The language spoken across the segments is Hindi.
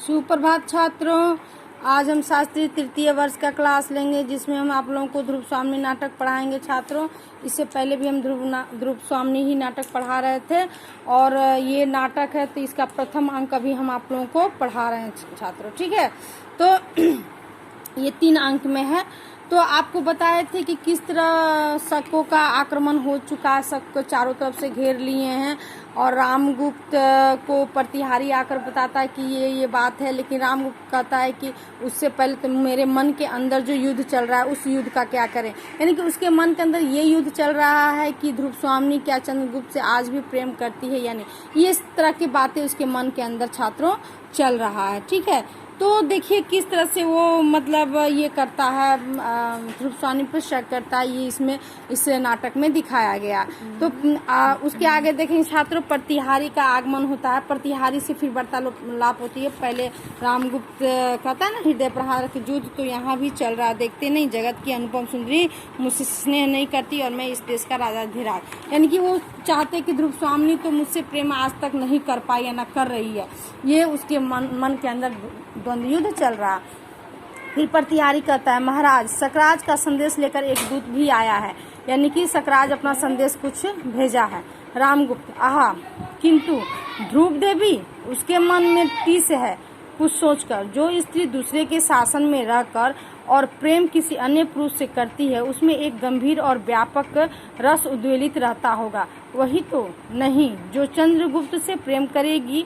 सुप्रभात छात्रों, आज हम शास्त्री तृतीय वर्ष का क्लास लेंगे जिसमें हम आप लोगों को ध्रुव स्वामी नाटक पढ़ाएंगे। छात्रों, इससे पहले भी हम ध्रुव स्वामी ही नाटक पढ़ा रहे थे और ये नाटक है तो इसका प्रथम अंक अभी हम आप लोगों को पढ़ा रहे हैं छात्रों। ठीक है, तो ये 3 अंक में है। तो आपको बताए थे कि किस तरह शकों का आक्रमण हो चुका है, शक को चारों तरफ से घेर लिए हैं और रामगुप्त को प्रतिहारी आकर बताता है कि ये बात है, लेकिन रामगुप्त कहता है कि उससे पहले तो मेरे मन के अंदर जो युद्ध चल रहा है उस युद्ध का क्या करें। यानी कि उसके मन के अंदर ये युद्ध चल रहा है कि ध्रुव स्वामी क्या चंद्रगुप्त से आज भी प्रेम करती है या नहीं। ये इस तरह की बातें उसके मन के अंदर छात्रों चल रहा है। ठीक है, तो देखिए किस तरह से वो मतलब ये करता है, ध्रुव स्वामी पर शक करता है। ये इसमें इस नाटक में दिखाया गया। तो उसके आगे देखेंगे छात्रों, प्रतिहारी का आगमन होता है। प्रतिहारी से फिर वार्तालाप होती है। पहले रामगुप्त कहता है ना हृदय प्रहार के युद्ध तो यहाँ भी चल रहा है, देखते नहीं जगत की अनुपम सुंदरी मुझसे स्नेह नहीं करती और मैं इस देश का राजा धीराज। यानी कि वो चाहते कि ध्रुव स्वामी तो मुझसे प्रेम आज तक नहीं कर पाई या न कर रही है, ये उसके मन के अंदर द्वंद्व युद्ध चल रहा। फिर प्रतिहारी कहता है, महाराज सकराज का संदेश लेकर एक दूत भी आया है। यानी कि सकराज अपना संदेश कुछ भेजा है। रामगुप्त, आहा, किंतु ध्रुव देवी उसके मन में टीस है कुछ सोचकर। जो स्त्री दूसरे के शासन में रहकर और प्रेम किसी अन्य पुरुष से करती है उसमें एक गंभीर और व्यापक रस उद्वेलित रहता होगा। वही तो नहीं जो चंद्रगुप्त से प्रेम करेगी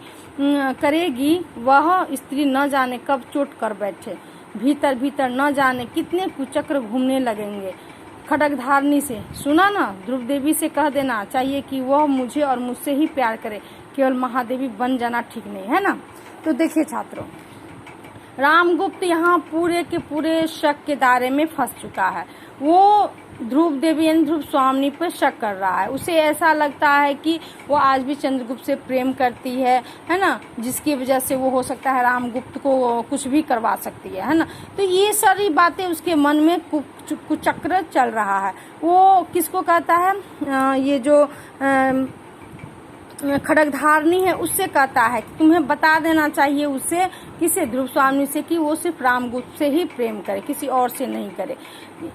वह स्त्री न जाने कब चोट कर बैठे, भीतर भीतर न जाने कितने कुचक्र घूमने लगेंगे। खड्गधारणी से सुना ना, ध्रुव देवी से कह देना चाहिए कि वह मुझे और मुझसे ही प्यार करे, केवल महादेवी बन जाना ठीक नहीं है ना। तो देखिए छात्रों, रामगुप्त यहाँ पूरे के पूरे शक के दायरे में फंस चुका है। वो ध्रुव देवी यानी ध्रुव स्वामी पर शक कर रहा है। उसे ऐसा लगता है कि वो आज भी चंद्रगुप्त से प्रेम करती है ना, जिसकी वजह से वो हो सकता है रामगुप्त को कुछ भी करवा सकती है ना। तो ये सारी बातें उसके मन में कुचक्र चल रहा है। वो किसको कहता है, ये जो खड्गधारणी है उससे कहता है कि तुम्हें बता देना चाहिए उसे, किसे, ध्रुव स्वामी से, कि वो सिर्फ रामगुप्त से ही प्रेम करे, किसी और से नहीं करे,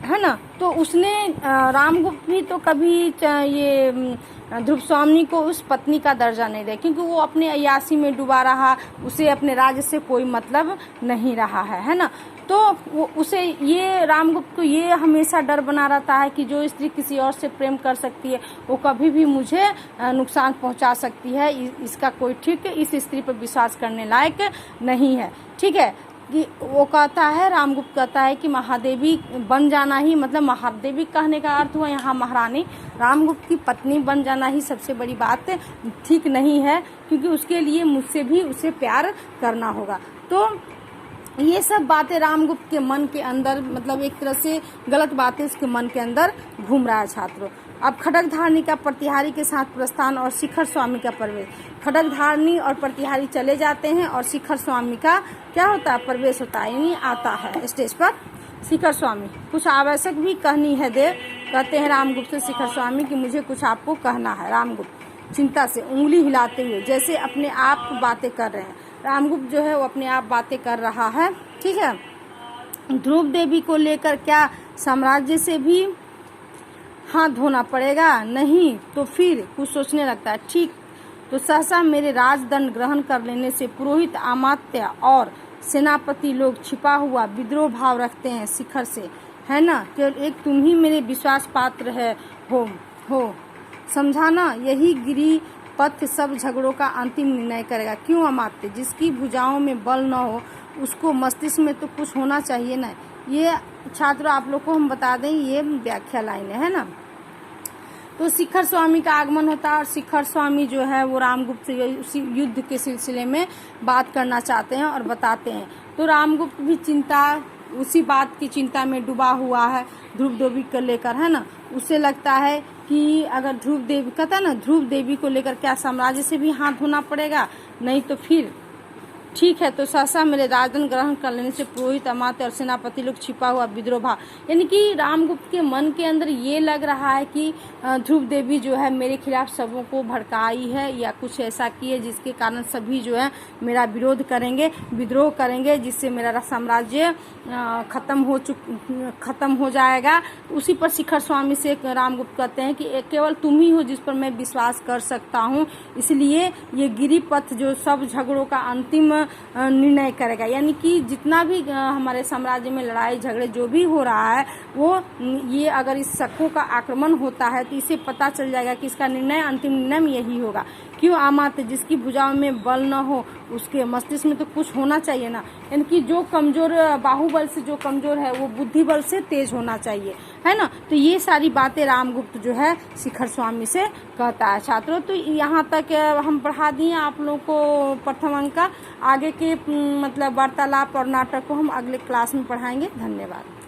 है ना। तो उसने रामगुप्त भी तो कभी ये ध्रुव स्वामी को उस पत्नी का दर्जा नहीं दे, क्योंकि वो अपने अय्यासी में डूबा रहा, उसे अपने राज्य से कोई मतलब नहीं रहा है ना। तो वो उसे ये रामगुप्त को ये हमेशा डर बना रहता है कि जो स्त्री किसी और से प्रेम कर सकती है वो कभी भी मुझे नुकसान पहुंचा सकती है। इसका कोई ठीक इस स्त्री पर विश्वास करने लायक नहीं है। ठीक है, कि वो कहता है, रामगुप्त कहता है कि महादेवी बन जाना ही, मतलब महादेवी कहने का अर्थ हुआ यहाँ महारानी, रामगुप्त की पत्नी बन जाना ही सबसे बड़ी बात ठीक नहीं है, क्योंकि उसके लिए मुझसे भी उसे प्यार करना होगा। तो ये सब बातें रामगुप्त के मन के अंदर, मतलब एक तरह से गलत बातें उसके मन के अंदर घूम रहा है छात्रों। अब खड्गधारणी का प्रतिहारी के साथ प्रस्थान और शिखर स्वामी का प्रवेश। खड्गधारणी और प्रतिहारी चले जाते हैं और शिखर स्वामी का क्या होता है, प्रवेश होता है, यानी आता है स्टेज पर शिखर स्वामी। कुछ आवश्यक भी कहनी है देव, कहते हैं रामगुप्त से शिखर स्वामी कि मुझे कुछ आपको कहना है। रामगुप्त चिंता से उंगली हिलाते हुए जैसे अपने आप बातें कर रहे हैं। रामगुप्त जो है वो अपने आप बातें कर रहा है। ठीक है, ध्रुव देवी को लेकर क्या साम्राज्य से भी हाथ धोना पड़ेगा? नहीं तो फिर कुछ सोचने लगता है। ठीक तो सहसा मेरे राजदंड ग्रहण कर लेने से पुरोहित, अमात्य और सेनापति लोग छिपा हुआ विद्रोह भाव रखते हैं शिखर से, है ना। केवल एक तुम ही मेरे विश्वास पात्र है हो समझाना, यही गिरी पथ सब झगड़ों का अंतिम निर्णय करेगा। क्यों अमात्य? जिसकी भुजाओं में बल न हो उसको मस्तिष्क में तो कुछ होना चाहिए ना। ये छात्र आप लोग को हम बता दें, ये व्याख्या लाइन है ना। तो शिखर स्वामी का आगमन होता है और शिखर स्वामी जो है वो रामगुप्त से उसी युद्ध के सिलसिले में बात करना चाहते हैं और बताते हैं। तो रामगुप्त भी उसी बात की चिंता में डूबा हुआ है ध्रुव देवी को लेकर, है ना। उसे लगता है कि अगर ध्रुव देवी, कहता है ना, ध्रुव देवी को लेकर क्या साम्राज्य से भी हाथ धोना पड़ेगा? नहीं तो फिर ठीक है तो सहसा मेरे राजन ग्रहण कर लेने से पुरोहित अमात्य और सेनापति लोग छिपा हुआ विद्रोह भाव, यानी कि रामगुप्त के मन के अंदर ये लग रहा है कि ध्रुव देवी जो है मेरे खिलाफ सबों को भड़काई है या कुछ ऐसा की है जिसके कारण सभी जो है मेरा विरोध करेंगे, विद्रोह करेंगे, जिससे मेरा साम्राज्य खत्म हो जाएगा। उसी पर शिखर स्वामी से रामगुप्त कहते हैं कि केवल तुम ही हो जिस पर मैं विश्वास कर सकता हूँ, इसलिए ये गिरिपथ जो सब झगड़ों का अंतिम निर्णय करेगा। यानी कि जितना भी हमारे साम्राज्य में लड़ाई झगड़े जो भी हो रहा है वो ये अगर इस शकों का आक्रमण होता है तो इसे पता चल जाएगा कि इसका निर्णय अंतिम निर्णय यही होगा। क्यों अमात्य, जिसकी भुजाओं में बल न हो उसके मस्तिष्क में तो कुछ होना चाहिए ना। यानी कि जो कमजोर बाहुबल से जो कमजोर है वो बुद्धि बल से तेज होना चाहिए, है ना। तो ये सारी बातें रामगुप्त जो है शिखर स्वामी से कहता है। छात्रों तो यहाँ तक हम पढ़ा दिए आप लोगों को प्रथम अंक का। आगे के मतलब वार्तालाप और नाटक को हम अगले क्लास में पढ़ाएंगे। धन्यवाद।